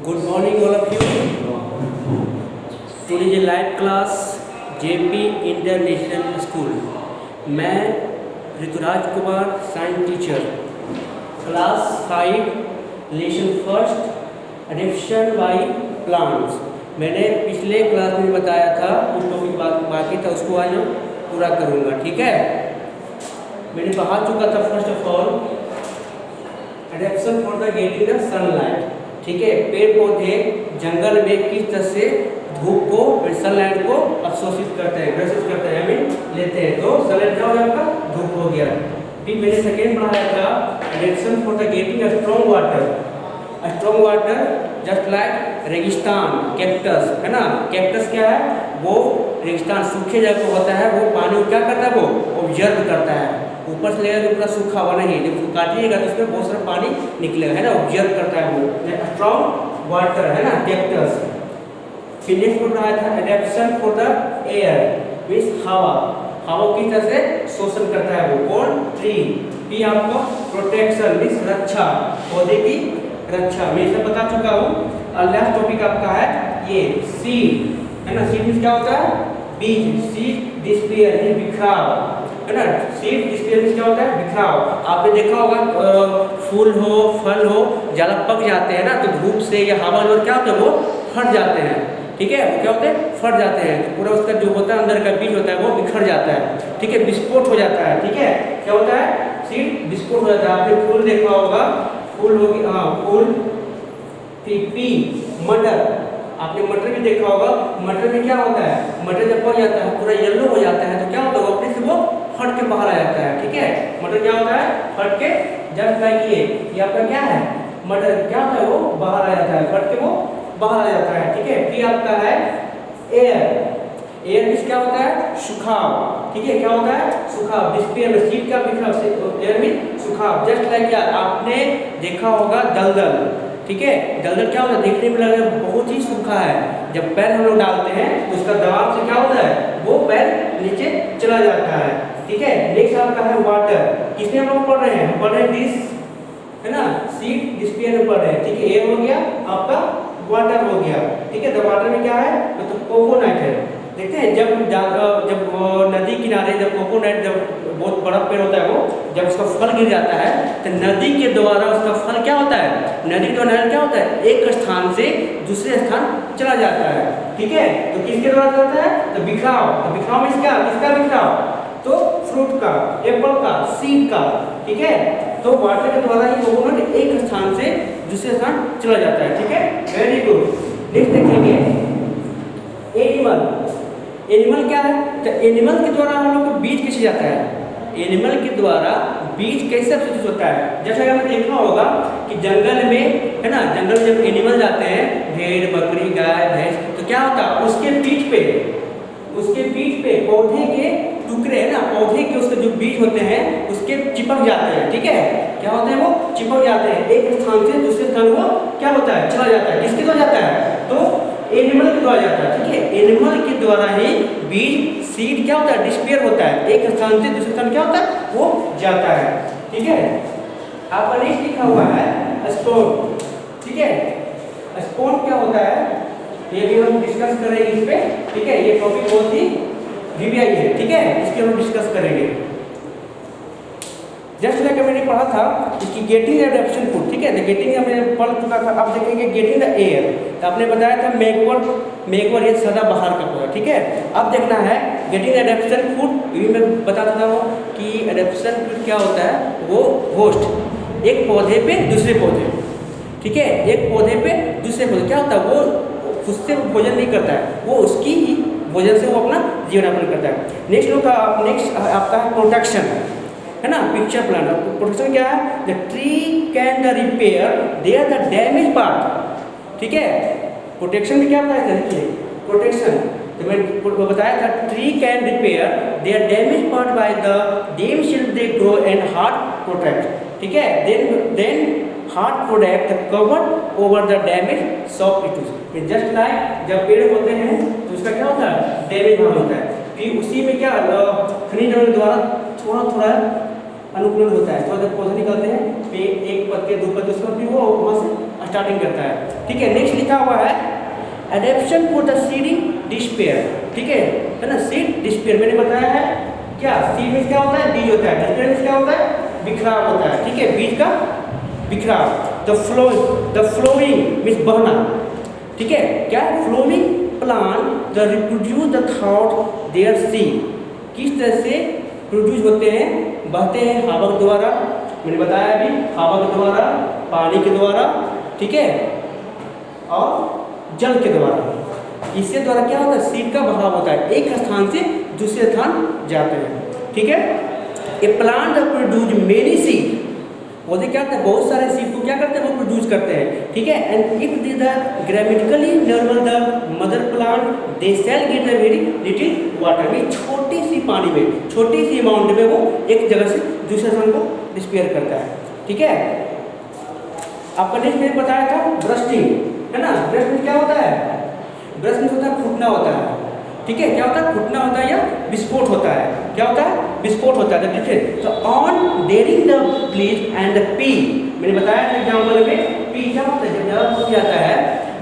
Good morning, all of you. Today is a live class JP international school. मैं Rituraj Kumar, science teacher, class 5 lesson first adoption by plants. मैंने पिछले class में बताया था, कुछ topic बाकी था, उसको आज पूरा करूँगा. ठीक है, मैंने पढ़ा चुका था. First of all adaptation for the getting the sunlight. ठीक है, पेड़ पौधे जंगल में किस तरह से धूप को, सनलाइट को अवशोषित करते हैं, ग्रसित करते हैं, लेते हैं. तो सनलाइट क्या हो गया आपका? धूप हो गया. फिर मैंने सेकेंड पढ़ाया था adaptation for the getting a strong water. Strong water just like रेगिस्तान, कैक्टस है ना. कैक्टस क्या है? वो रेगिस्तान, सूखे जगह को होता है, वो पानी क्या करता है? वो ऑब्जर्व करता है. ऊपर से लेगा तो पूरा सूखा हुआ नहीं, जब काटिएगा तो उसमें बहुत सारा पानी निकलेगा, है ना. ऑब्जर्व करता है वो स्ट्रॉन्ग वाटर, है ना, कैक्टस. फिर नेक्स्ट में पढ़ाया था adaptation for the air, means हवा. हवा किस तरह से शोषण करता है वो? कौन? ट्री. फिर आपको प्रोटेक्शन मीन्स रक्षा, पौधे की रक्षा. मैं इसे बता चुका हूँ. और लास्ट टॉपिक आपका है ये सीड, है ना. सीड मीन्स क्या होता है? बीज. सीड डिस्पेयर, बिखराव, है ना. सीड डिस्पेयर मीन्स क्या होता है? बिखराव. आपने देखा होगा फूल हो, फल हो, ज़्यादा पक जाते हैं ना, तो धूप से या हवा जो क्या होता है वो फट जाते हैं. ठीक है, वो क्या होते हैं? फट जाते हैं. तो पूरा उसका जो होता है अंदर का बीज होता है वो बिखर जाता है. ठीक है, विस्फोट हो जाता है. ठीक है, क्या होता है? सीड विस्फोट हो जाता है. आपने फूल देखा होगा, फूल होगी, हाँ फूल. पी मटर, आपने मटर भी देखा होगा. मटर में क्या होता है? मटर जब पक जाता है पूरा येलो हो जाता है, तो क्या होता है? अपने से वो फट के बाहर आ जाता है. ठीक है, मटर क्या होता है? फट के, जस्ट लाइक ये आपका क्या है? मटर क्या होता है? वो बाहर आ जाता है, फट के वो बाहर आ जाता है. ठीक है, फिर आपका है एयर. एयर मीन्स क्या होता है? सुखाव. ठीक है, क्या होता है? सुखाव. डिस्पेयर में सीड का बिखराव, एयर मीन्स सुखाव. जस्ट लाइक क्या आपने देखा होगा दलदल. ठीक है, दलदल क्या होता है? देखने में लग रहा है बहुत ही सूखा है. जब पैर हम लोग डालते हैं तो उसका दबाव से क्या होता है? वो पैर नीचे चला जाता है. ठीक है, नेक्स्ट आपका है वाटर. किसमें हम लोग पढ़ रहे हैं? हम पढ़ रहे हैं दिस, है ना, सीड डिस्पेयर में पढ़ रहे हैं. ठीक है, एयर हो गया, आपका वाटर हो गया. ठीक है, तो वाटर में क्या है? तो कोकोनट है. देखते हैं जब नदी किनारे जब कोकोनट, जब बहुत बड़ा पेड़ होता है वो, जब उसका फल गिर जाता है तो नदी के द्वारा उसका फल क्या होता है? नदी के द्वारा क्या होता है? एक स्थान से दूसरे स्थान चला जाता है. ठीक है, तो किसके द्वारा जाता है? तो बिखराव. तो बिखराव में क्या? किसका बिखराव? तो फ्रूट का, एप्पल का, सीड का. ठीक है, तो वाटर के द्वारा ही कोकोनट एक स्थान से दूसरे स्थान चला जाता है. ठीक है, वेरी गुड. नेक्स्ट देखेंगे एनिमल. एनिमल क्या है? तो एनिमल के द्वारा हम लोग को बीज कैसे जाता है? एनिमल के द्वारा बीज कैसे अवशोषित होता है? जैसे आपने देखा होगा कि जंगल में, है ना, जंगल में जब एनिमल जाते हैं, भेड़, बकरी, गाय, भैंस, तो क्या होता है? उसके पीठ पे पौधे के टुकड़े, है ना, पौधे के उसके जो बीज होते हैं उसके चिपक जाते हैं. ठीक है, क्या होते हैं? वो चिपक जाते हैं. एक स्थान से दूसरे स्थान वो क्या होता है? चला जाता है. किसके द्वारा जाता है? तो एनिमल के द्वारा जाता है. ठीक है, एनिमल के द्वारा ही बीज, सीड क्या होता है? डिस्पेयर होता है. एक स्थान से दूसरे स्थान क्या होता है? वो जाता है. ठीक है, आपका नेक्स्ट लिखा हुआ है स्पोर. ठीक है, स्पोर क्या होता है ये भी हम डिस्कस करेंगे इस पे. ठीक है, ये टॉपिक बहुत ही वीवीआई है. ठीक है, इसके हम डिस्कस करेंगे. जस्ट लाइक मैंने पढ़ा था इसकी गेटिंग एडेप्शन फूड. ठीक है, तो गेटिंग हमने पढ़ चुका था. अब देखेंगे गेटिंग द एयर. तो आपने बताया था मेघवर ये सदाबहार का पौधा. ठीक है, अब देखना है गेटिंग एडेप्शन फूड. ये मैं बताता हूँ कि एडेप्शन फूड क्या होता है. वो होस्ट, एक पौधे पे दूसरे पौधे. ठीक है, एक पौधे पे दूसरे पौधे क्या होता है? वो उससे भोजन नहीं करता है, वो उसकी ही भोजन से वो अपना जीवन यापन करता है. नेक्स्ट आपका है प्रोटेक्शन, है ना, पिक्चर प्लांट. प्रोटेक्शन क्या है? The tree can the repair there the damage part. ठीक है, प्रोटेक्शन में क्या बताया था? देखिए प्रोटेक्शन तो मैं बताया था tree can repair there damage part by the them shell they grow and heart protect. ठीक है, then heart protect the cover over the damage soft tissues. Just like जब पेड़ होते हैं तो उसका क्या होता है? डैमेज भाग होता है. फिर उसी में क्या खनिज द्वारा थोड़ा थोड़ा अनुकूलन होता है। तो जब पौधे निकलते हैं एक पत्ते दो पत्ते उसका फिर वो वहाँ से स्टार्टिंग करता है। ठीक है, नेक्स्ट लिखा हुआ है adaptation for the seeding despair. ठीक है ना, सीड डिस्पेयर मैंने बताया है क्या, सीड में क्या होता है, बीज होता है, डिस्पेयर में क्या होता है, बिखराव होता है। ठीक है, बीज का बिखराव। द फ्लोइंग मीन्स बहना। ठीक है, क्या flowing plant the reproduce the thought there seed, किस तरह से प्रोड्यूस होते हैं, बहते हैं हवा के द्वारा, मैंने बताया अभी हवा के द्वारा, पानी के द्वारा, ठीक है, और जल के द्वारा। इससे द्वारा क्या होता है, सीड का बहाव होता है, एक स्थान से दूसरे स्थान जाते हैं। ठीक है, ए प्लांट प्रोड्यूस मेनी सीड, पौधे क्या करते हैं, बहुत सारे सीड को क्या करते हैं, वो प्रोड्यूस करते हैं। ठीक है, and if they the grammatically normal the mother plant they shell get a very little water, में छोटी सी पानी में, छोटी सी अमाउंट में वो एक जगह से दूसरे स्थान को डिस्पेयर करता है। ठीक है, आपका नेक्स्ट मैंने बताया था ब्रस्टिंग, है ना। ब्रस्ट में क्या होता है, ब्रस्ट में होता है फूटना होता है। ठीक है, क्या होता है, फूटना होता है या विस्फोट होता है, क्या होता है, विस्फोट होता है। ठीक है, तो on daring the bleach and the P, मैंने बताया था एग्जाम्पल में, पी क्या होता है, जब ज़्यादा पक जाता है,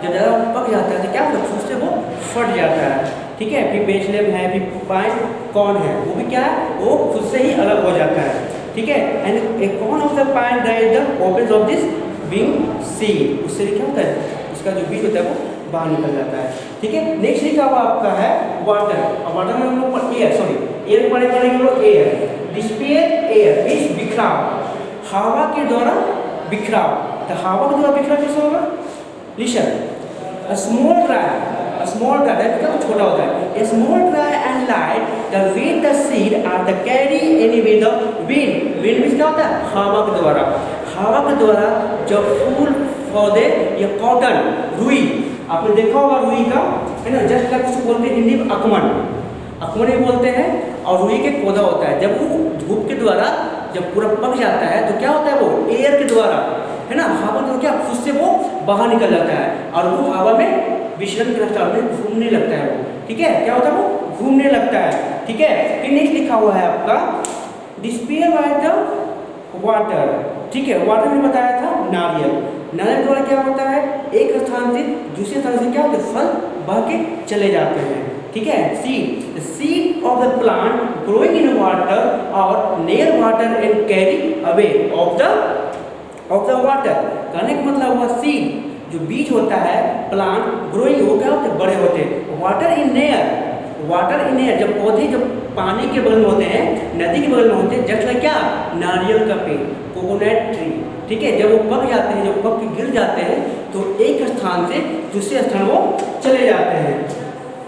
जब ज़्यादा पक जाता है तो क्या होता है, फूस से वो फट जाता है। ठीक है, फिर बेसलेम है, फिर पाइन कॉर्न है, वो भी क्या है, वो खुद से ही अलग हो जाता है। ठीक है, and A corn of the pine ड्राइज the opens of this being seed, उससे क्या होता है, उसका जो बीज होता है वो बाहर निकल जाता है। ठीक है, नेक्स्ट लिखा हुआ आपका है वाटर, और वाटर में हम लोग एयर, सॉरी एयर पढ़े हम लोग एयर, डिस्पेयर एयर मीन्स बिखराव, हवा के द्वारा बिखराव। तो हवा के द्वारा बिखराव कैसे होगा, लिसन, स्मॉल ड्राई मतलब छोटा होता है, a small dry and light the weight the seed are the carry anyway the wind, wind means क्या होता है, हवा के द्वारा, हवा के द्वारा जब फूल पौधे या कॉटन, रुई, आपने देखा होगा रुई का, है ना, जस्ट लाइक उसको बोलते हैं हिंदी में अकमन, अकमन ही बोलते हैं, और रुई के पौधा होता है। जब वो धूप के द्वारा जब पूरा पक जाता है तो क्या होता है, वो एयर के द्वारा, है ना, हवा तो क्या उससे वो बाहर निकल जाता है और वो हवा में विचलन के रास्ते में घूमने लगता है वो। ठीक है, क्या होता है, वो घूमने लगता है। ठीक है, फिर नेक्स्ट लिखा हुआ है आपका डिस्पेयर बाय द वाटर। ठीक है, वाटर में बताया था नारियल, नारियल द्वारा क्या होता है, एक स्थान से दूसरे स्थान से क्या होता है, फल बह के चले जाते हैं। ठीक है, seed, the seed of the plant growing in water और near water and carry away of the water. कहने का मतलब हुआ सीड, जो बीज होता है, प्लांट ग्रोइंग, वो क्या होते हैं, बड़े होते हैं, वाटर इन एयर, जब पौधे जब पानी के बगल में होते हैं, नदी के बगल में होते हैं, जस्ट लाइक क्या, नारियल का पेड़, कोकोनट ट्री। ठीक है, जब वो पक जाते हैं, जब पक के गिर जाते हैं तो एक स्थान से दूसरे स्थान वो चले जाते हैं।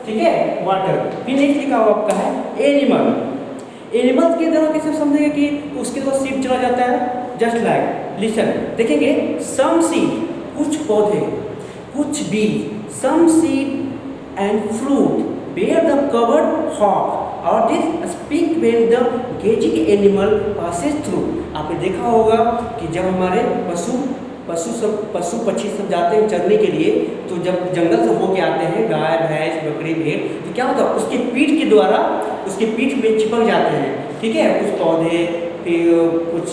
ठीक है, वाटर। फिर नेक्स्ट लिखा हुआ आपका है एनिमल, एनिमल्स के द्वारा कैसे समझेंगे कि उसके द्वारा सीड चला जाता है, जस्ट लाइक लिसन, देखेंगे सम सीड, कुछ पौधे, कुछ बीज, some seed and fruit bear the covered hawk or this speak when the gazing animal passes through। आपने देखा होगा कि जब हमारे पशु पक्षी सब जाते हैं चरने के लिए, तो जब जंगल से होके आते हैं, गाय भैंस बकरी भेड़, तो क्या होता है, उसके पीठ के द्वारा उसके पीठ में चिपक जाते हैं। ठीक है, कुछ पौधे, कुछ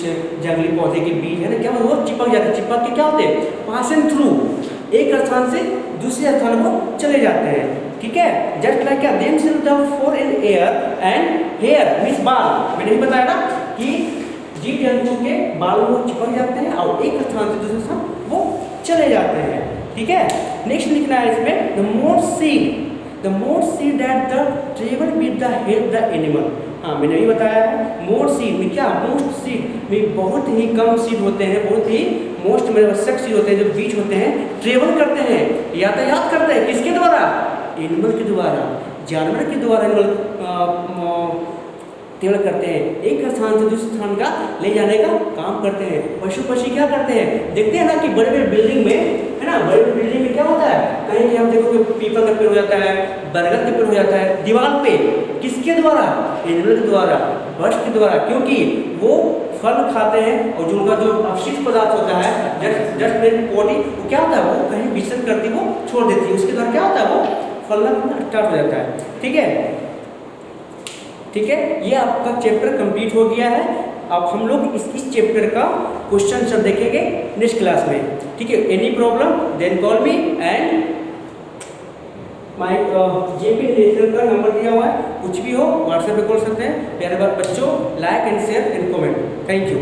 जंगली पौधे के बीज है ना, क्या वो चिपक जाते हैं, चिपक के क्या होते हैं, पासिंग थ्रू, एक स्थान से दूसरे स्थान को चले जाते हैं। ठीक है, जस्ट लाइक क्या, them self the for in air and hair means बाल, मैंने भी बताया ना कि जीव जंतु के बालों को चिपक जाते हैं और एक स्थान से दूसरे स्थान वो चले जाते हैं। ठीक है, नेक्स्ट लिखना है इसमें the more seed that the travel with the head the animal. हाँ, मैंने भी बताया है, मोर सीड में क्या, मोस्ट सीड में बहुत ही कम सीड होते हैं, बहुत ही मोस्ट में आवश्यक सीड होते हैं, जो बीज होते हैं, ट्रेवल करते हैं, यातायात करते हैं, किसके द्वारा, एनिमल के द्वारा, जानवर के द्वारा एनिमल ट्रेवल करते हैं, एक स्थान से दूसरे स्थान का ले जाने का काम करते हैं। पशु पक्षी क्या करते हैं, देखते हैं ना कि बड़े बड़े बिल्डिंग में, है ना, बड़े बड़े बिल्डिंग में क्या होता है, कहीं कि हम देखो कि पीपल का पेड़ हो जाता है, बरगद का पेड़ हो जाता है दीवार पे, किसके द्वारा, एनिमल के द्वारा, बर्ड्स के द्वारा, क्योंकि वो फल खाते हैं और जो उनका जो अपशिष्ट पदार्थ होता है, जस्ट बॉडी, वो क्या होता है, वो कहीं विसर्जन करती वो छोड़ देती है, उसके द्वारा क्या होता है, वो फलना स्टार्ट हो जाता है। ठीक है, ये आपका चैप्टर कंप्लीट हो गया है। अब हम लोग इस चैप्टर का क्वेश्चन सब देखेंगे नेक्स्ट क्लास में, ठीक है। Any problem then call me and my JP national का नंबर दिया हुआ है, कुछ भी हो व्हाट्सएप पे कॉल सकते हैं। प्यारे बात बच्चों, like and share and comment. Thank you.